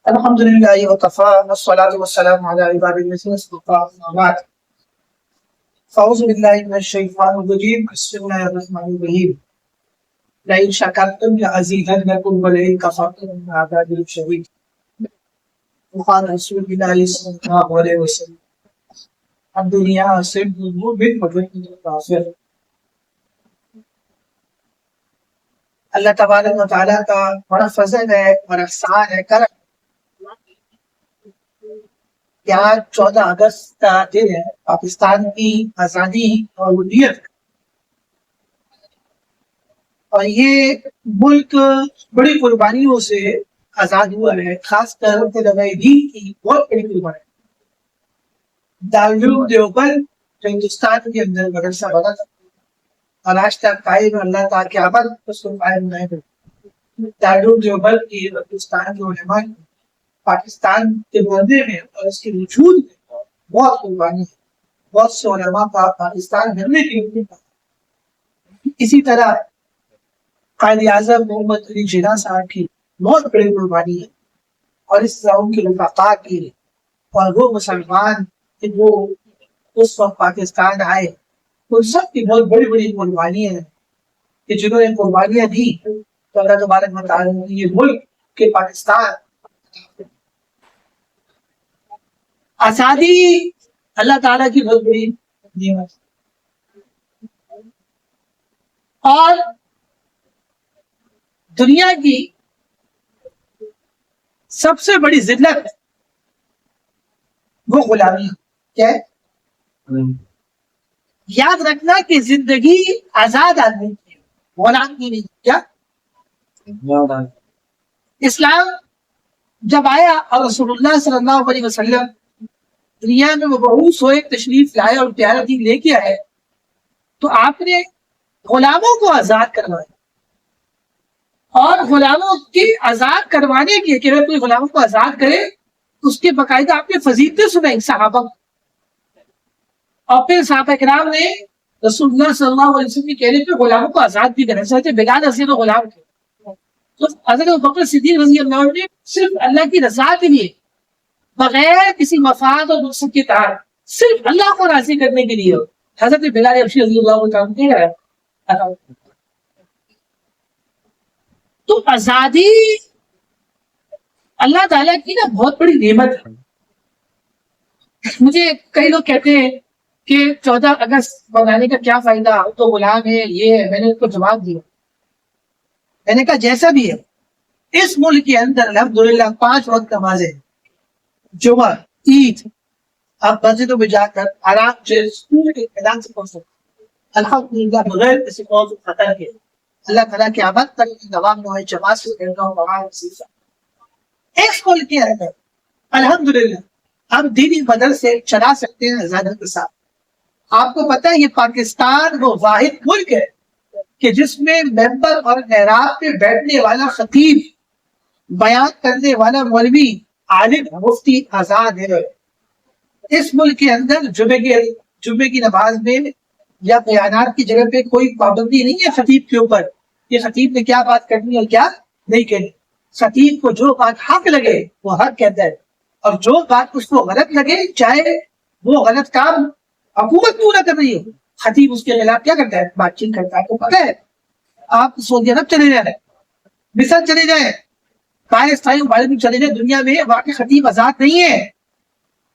الحمد لله وكفى والصلاة والسلام على عباد الذين اصطفى أما بعد فأعوذ بالله من الشيطان الرجيم بسم الله الرحمن الرحيم لئن شكرتم لأزيدنكم ولئن كفرتم إن عذابي لشديد وقال رسول الله صلى الله عليه وسلم الدنيا سجن المؤمن وجنة الكافر. اللہ تبارک و تعالیٰ کا بڑا فضل ہے اور احسان ہے کرم کہ آج 14 اگست کا دن ہے، پاکستان کی آزادی اور وحدت، اور یہ ملک بڑی قربانیوں سے آزاد ہوا ہے، خاص کر طلباء دین کی بہت بڑی قربانی ہے۔ دارالعلوم دیوبند جو ہندوستان کے اندر مدرسہ بنا تھا اور آج تک قائم، اللہ تعالیٰ کی عبادت اس کو قائم نہیں کرتی۔ دارالعلوم دیوبند کی ہندوستان کے علماء پاکستان کے بولنے میں اور اس کے وجود میں بہت قربانی ہے، بہت سے علماء کا پاکستان بننے کے لیے۔ اسی طرح قائد اعظم محمد علی جناح صاحب کی بہت بڑی قربانی ہے، اور اس طرح ان کے رفقا کی اور وہ مسلمان وہ اس وقت پاکستان آئے، ان سب کی بہت بڑی بڑی قربانی ہے کہ جنہوں نے قربانیاں دی تو اللہ تبارک و تعالیٰ نے یہ ملک کے پاکستان آزادی اللہ تعالیٰ کی بہت بڑی نعمت، اور دنیا کی سب سے بڑی ذلت وہ غلامی کیا ہے؟ یاد رکھنا کہ زندگی آزاد آدمی کی، غلام کی نہیں۔ کیا اسلام جب آیا اور رسول اللہ صلی اللہ علیہ وسلم دنیا میں مبعوث ہوئے، تشریف لائے اور پیارا دین لے کے آئے، تو آپ نے غلاموں کو آزاد کروایا، اور غلاموں کی آزاد کروانے کے کہ اگر کوئی غلاموں کو آزاد کرے اس کے باقاعدہ آپ نے فضیلتیں سنائی صحابہ، اور پھر صحابہ کرام نے رسول اللہ صلی اللہ علیہ وسلم کے کہنے پہ غلاموں کو آزاد بھی کرنا چاہتے، بغیر اسیر و غلام تھے۔ تو حضرت ابوبکر صدیق رضی اللہ عنہ نے صرف اللہ کی رضا کے لیے، بغیر کسی مفاد اور مقصد کے تحت، صرف اللہ کو راضی کرنے کے لیے حضرت بلال حبشی رضی اللہ عنہ کہہ رہا ہے۔ تو آزادی اللہ تعالیٰ کی نا بہت بڑی نعمت ہے۔ مجھے کئی لوگ کہتے ہیں کہ 14 اگست منانے کا کیا فائدہ، ہم تو غلام ہے، یہ ہے۔ میں نے اس کو جواب دیا، میں نے کہا جیسا بھی ہے، اس ملک کے اندر الحمدللہ 5 وقت نمازیں، جمعہ، عید، آپ مسجدوں میں جا کر آرام سے اسکول کے اعلان سے پڑھ سکتے الحمدللہ، بغیر کسی قوم سے خطر کے۔ اللہ تعالیٰ کی عبادت تک نوام نوائے جماعت سے کہتا ہوں نماز وظیفہ۔ اس ملک کے اندر الحمدللہ ہم دینی مدرسے چلا سکتے ہیں آزادی کے ساتھ۔ آپ کو پتہ ہے یہ پاکستان وہ واحد ملک ہے کہ جس میں ممبر اور محراب پہ بیٹھنے والا خطیب، بیان کرنے والا مولوی، عالم، مفتی آزاد ہے۔ اس ملک کے اندر جمعے کی نماز میں یا بیانات کی جگہ پہ کوئی پابندی نہیں ہے خطیب کے اوپر کہ خطیب نے کیا بات کرنی اور کیا نہیں کرنی۔ خطیب کو جو بات حق لگے وہ حق کہتا ہے، اور جو بات اس کو غلط لگے، چاہے وہ غلط کام حکومت کیوں نہ کر رہی ہو، خطیب اس کے خلاف کیا کرتا ہے؟ بات چیت کرتا ہے۔ تو پتہ ہے آپ سعودی عرب چلے جائیں، مصر چلے جائیں، پاکستانی ممالک میں چلے جائیں، دنیا میں وہاں کے خطیب آزاد نہیں ہے۔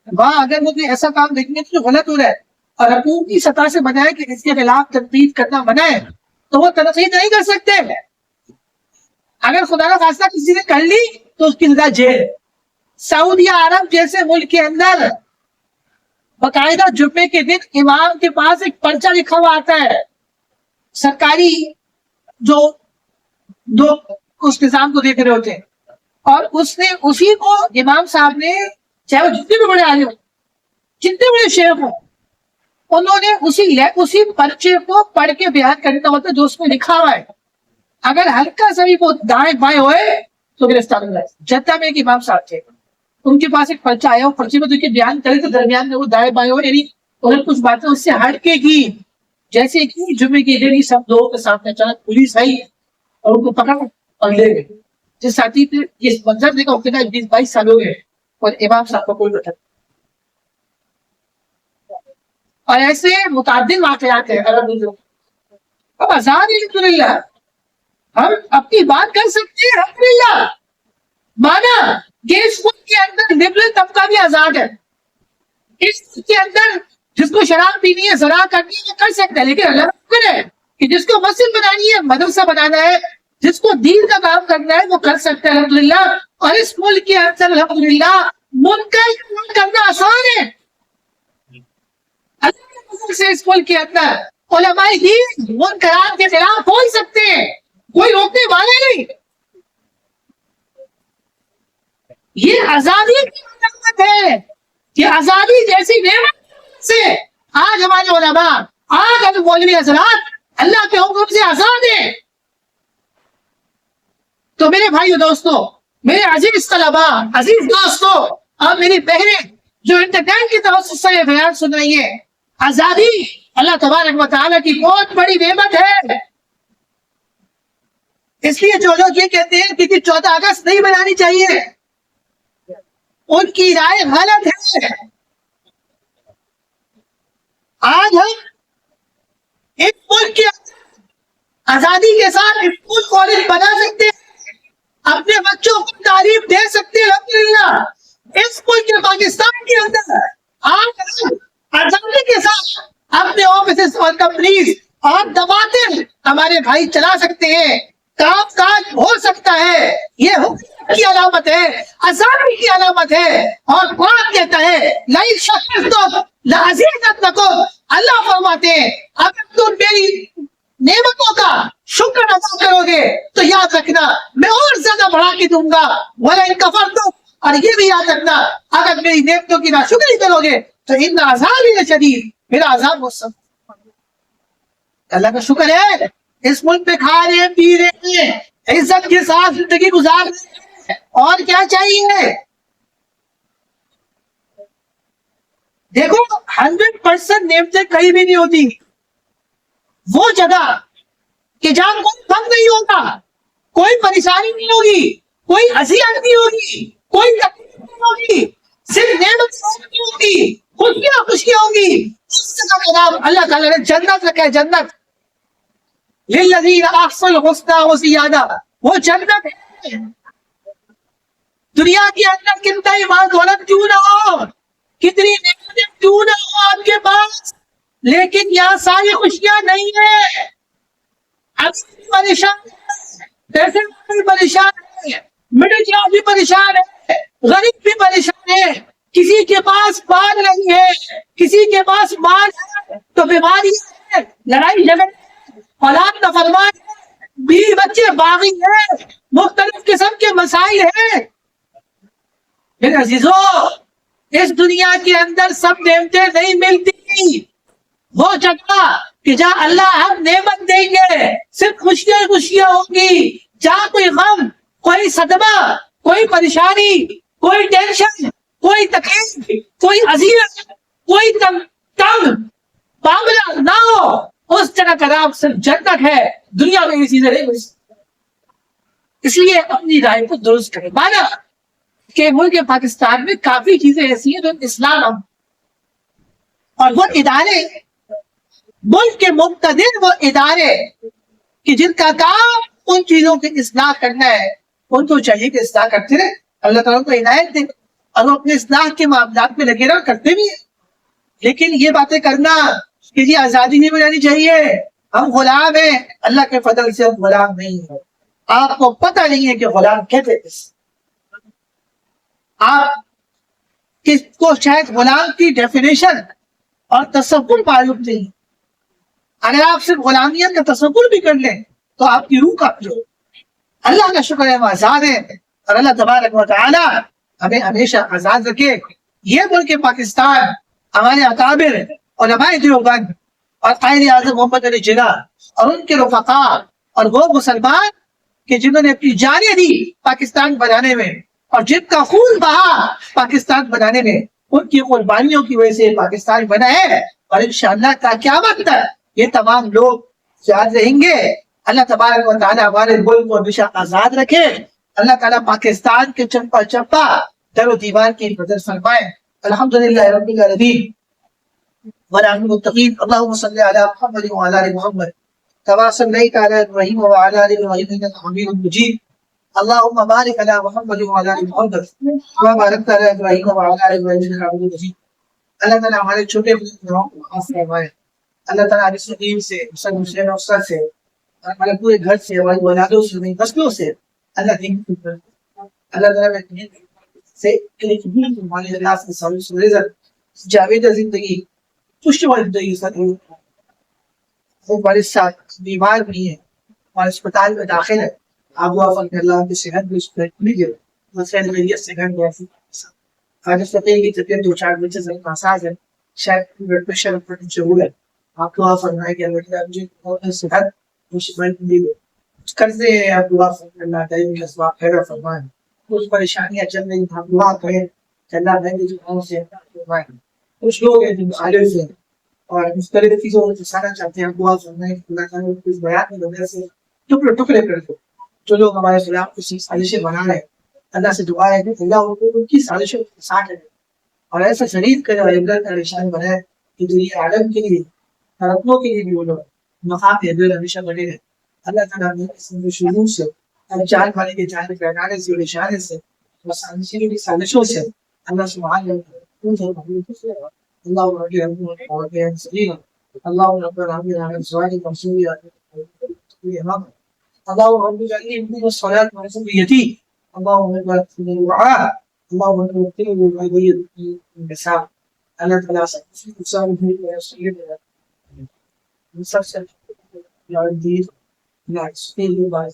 وہاں اگر وہ کوئی ایسا کام دیکھیں گے تو غلط ہو رہا ہے اور حکومتی سطح سے بنائے کہ اس کے خلاف تنقید کرنا منع ہے، تو وہ تنقید نہیں کر سکتے۔ اگر خدا نہ خواستہ کسی نے کر لی تو اس کی سزا جیل۔ سعودی عرب جیسے ملک کے اندر باقاعدہ جمعے کے دن امام کے پاس ایک پرچہ لکھا ہوا آتا ہے، سرکاری جو اس نظام کو دیکھ رہے ہوتے ہیں، اور اس نے اسی کو امام صاحب نے، چاہے وہ جتنے بھی بڑے عالم ہوں، جتنے بڑے شیخ ہوں، انہوں نے اسی پرچے کو پڑھ کے بیان کرنا ہوتا ہے جو اس میں لکھا ہوا ہے۔ اگر ہلکا سا بھی وہ دائیں بائیں ہوئے تو گرفتار ہو جائے۔ جدہ میں ایک امام صاحب تھے، ان کے پاس ایک پرچہ آیا، پرچے میں تو بیان کرے تو درمیان میں وہ دائیں بائیں ہوئے، یعنی انہوں نے کچھ باتیں اس سے ہٹ کے کی، جیسے کہ جمعے کے دن ہی سب لوگوں کے سامنے اچانک پولیس آئی اور ان کو پکڑا اور لے گئے۔ جس ساتھی نے یہ منظر دیکھا وہ کہنا 20-22 سال ہو گئے اور امام صاحب کو کوئی بتا. اور ایسے متعدد واقعات ہیں. اب آزاد الحمدللہ ہم اپنی بات کر سکتے ہیں الحمدللہ. مانا کہ اس ملک کے اندر لبرل طبقہ بھی آزاد ہے. اس ملک کے اندر جس کو شراب پینی ہے زراعت کرنی ہے وہ کر سکتا ہے. لیکن اللہ کا شکر ہے کہ جس کو مسجد بنانی ہے مدرسہ بنانا ہے جس کو دین کا کام کرنا ہے وہ کر سکتا ہے الحمدللہ. اور اس ملک کے اندر الحمدللہ منکر کرنا آسان ہے. اللہ کے فضل سے اس ملک کے اندر علماء دین منکرات کے خلاف بول سکتے ہیں. کوئی روکنے والا نہیں. یہ آزادی کی علامت ہے. یہ آزادی جیسی نعمت سے آج ہمارے علماء آج ہم مولوی حضرات اللہ کے حکم سے آزاد ہیں. تو میرے بھائیو دوستو میرے عزیز طلباء عزیز دوستو اور میری بہنیں جو انٹرنیٹ کی توسط سے یہ بیان سن رہی ہیں آزادی اللہ تبارک و تعالیٰ کی بہت بڑی نعمت ہے. اس لیے جو لوگ یہ کہتے ہیں کہ 14 اگست نہیں منانی چاہیے ان کی رائے غلط ہے. آج ہم ایک ملک کی آزادی کے ساتھ اسکول کالج بنا سکتے ہیں اپنے بچوں کو تعلیم دے سکتے ہیں الحمدللہ. اس ملک کے پاکستان کے اندر آج ہم آزادی کے ساتھ اپنے آفیسز اور کمپنیز اور دفاتر ہمارے بھائی چلا سکتے ہیں. کام کاج ہو سکتا ہے. یہ حکومت کی علامت ہے آزادی کی علامت ہے. اور قرآن کہتا ہے لئن شکرتم لأزیدنکم. اللہ فرماتے ہیں اگر تم میری نعمتوں کا شکر ادا کرو گے تو یاد رکھنا میں اور زیادہ بڑھا کے دوں گا. وَلَئِن كَفَرْتُمْ اور یہ بھی یاد رکھنا اگر میری نعمتوں کی ناشکری کرو گے تو ان عذابی لشدید میرا عذاب بہت سخت. اللہ کا شکر ہے اس ملک میں کھا رہے ہیں پی رہے ہیں عزت کے ساتھ زندگی گزار رہے ہیں. اور کیا چاہیے؟ دیکھو 100% نعمتیں کہیں بھی نہیں ہوتی. وہ جگہ کہ جہاں کوئی غم نہیں ہوگا کوئی پریشانی نہیں ہوگی کوئی اذیت نہیں ہوگی کوئی تکلیف نہیں ہوگی صرف نعمت ہوگی خوشیاں خوشیاں ہوگی. اس جگہ کا نام اللہ تعالیٰ نے جنت رکھا ہے. جنت للذین احسنوا الحسنی وزیادہ. وہ جنت ہے. دنیا کے اندر کتنا ہی مال دولت کیوں نہ ہو کتنی نعمتیں کیوں نہ ہو آپ کے پاس لیکن یہاں ساری خوشیاں نہیں ہیں. اب پریشان پیسے بھی پریشان ہے مڈل کلاس بھی پریشان ہے غریب بھی پریشان ہے. کسی کے پاس مال نہیں ہے کسی کے پاس مال ہے تو بیماری ہے لڑائی جھگڑے اولاد نافرمان ہے بیوی بچے باغی ہیں مختلف قسم کے مسائل ہیں. میرے عزیزو اس دنیا کے اندر سب نعمتیں نہیں ملتی. وہ جگہ کہ جہاں اللہ ہم نعمت دیں گے صرف خوشیاں خوشیاں ہوں گی. جہاں کوئی غم کوئی صدمہ کوئی پریشانی کوئی ٹینشن کوئی تکلیف کوئی اذیت کوئی تنگ معاملہ نہ ہو اس جگہ کا نام صرف جنت ہے. دنیا میں یہ چیزیں نہیں مل سکتی. اس لیے اپنی رائے کو درست کریں. مانا کہ ملک پاکستان میں کافی چیزیں ایسی ہیں جو اسلام اور وہ ادارے ملک کے مقتدر وہ ادارے کہ جن کا کام ان چیزوں کی اصلاح کرنا ہے ان کو چاہیے کہ اصلاح کرتے رہے. اللہ تعالیٰ کو عنایت دے اور وہ اپنے اصلاح کے معاملات میں لگے رہا کرتے بھی ہیں. لیکن یہ باتیں کرنا کہ جی آزادی نہیں بنانی چاہیے ہم غلام ہیں اللہ کے فضل سے ہم غلام نہیں ہیں. آپ کو پتہ نہیں ہے کہ غلام کہتے ہیں. آپ کس کو شاید غلام کی ڈیفینیشن اور تصور معلوم نہیں. اگر آپ صرف غلامیت کا تصور بھی کر لیں تو آپ کی روح کانپ جائے. اللہ کا شکر ہے ہم آزاد ہیں اور اللہ تبارک و تعالی ہمیں ہمیشہ آزاد رکھے. یہ ملک پاکستان ہمارے اکابر علماء دیوبند اور قائد اعظم محمد علی جناح اور ان کے رفقا اور وہ مسلمان کہ جنہوں نے اپنی جانیں دی پاکستان بنانے میں اور جن کا خون بہا پاکستان بنانے میں ان کی قربانیوں کی وجہ سے پاکستان بنا ہے. اور انشاءاللہ تا قیامت تک یہ تمام لوگ یاد رہیں گے. اللہ تبارک و تعالی ہمارے ملک کو ہمیشہ آزاد رکھے. اللہ تعالیٰ پاکستان کے چمپا چمپا در و دیوار کی مدد فرمائے. الحمدللہ رب العالمین والعاقبۃ للمتقین. اللهم صل على محمد وعلى ال محمد كما صليت على ابراہیم وعلى ال ابراہیم انك حمید مجید. اللهم بارك على محمد وعلى ال محمد كما باركت على ابراہیم وعلى ال ابراہیم انك حمید مجید. اللہ تعالیٰ ہمارے چھوٹے گناہوں کو معاف فرمائے. اللہ تعالیٰ اس دین سے مسلم حسین افسر سے ہمارے پورے گھر سے ہماری اولادوں سے ہماری نسلوں سے اللہ دین کی اللہ تعالیٰ سے ہمارے اللہ سے سالس رزق جاوید زندگی خوشگوار زندگی ساتھ ہمارے ساتھ بیمار بھی ہیں ہمارے اسپتال میں داخل ہے. آپ دعا فرمائیں اللہ کی صحت بھی اس پر لیجیے خیر خیریت سے گھر گیا. آج فتح کی طبیعت دو چار بچے سے مساج ہے شاید بلڈ پریشر ضرور ہے. آپ دعا فرمائیں کہ اللہ مجھے بہت صحت قرضے ہیں. آپ دعا فرمائیں اللہ تعالی اسباب خیر فرمائیں. کچھ پریشانیاں چل رہی ہیں آپ دعا کریں کہ اللہ تعالی جو سے فرمائیں. کچھ لوگ ہیں جو عالم ہیں اور مختلف چیزوں کو سارا چاہتے ہیں. دعا فرمائیں کہ اللہ تعالی اس بیان کی وجہ سے ٹکڑے ٹکڑے کر دو. جو لوگ ہمارے خلاف کچھ سازشیں بنا رہے ہیں اللہ سے دعا ہے کہ اللہ ان کی سازشوں کو ساتھ رہے اور ایسا شریر کرے اور عبرت کا نشان بنائے کہ دنیا عالم کے لیے رتنوں کے لیے بھی وہ لوگ مقام عبرت ہمیشہ بنے رہے. اللہ تعالیٰ نے اس شروع سے جان والے کے جان پہنانے سے اور اشارے سے کی سازشوں سے اللہ سبحانہ اللہ اللهم رب اجعلني من الصلاة وذريتي اللهم بارك في الدعاء اللهم اغفر لي وذريتي النساء. الله تعالى سبحانه وتعالى من سبسل يا الدين لا تسفيه بعد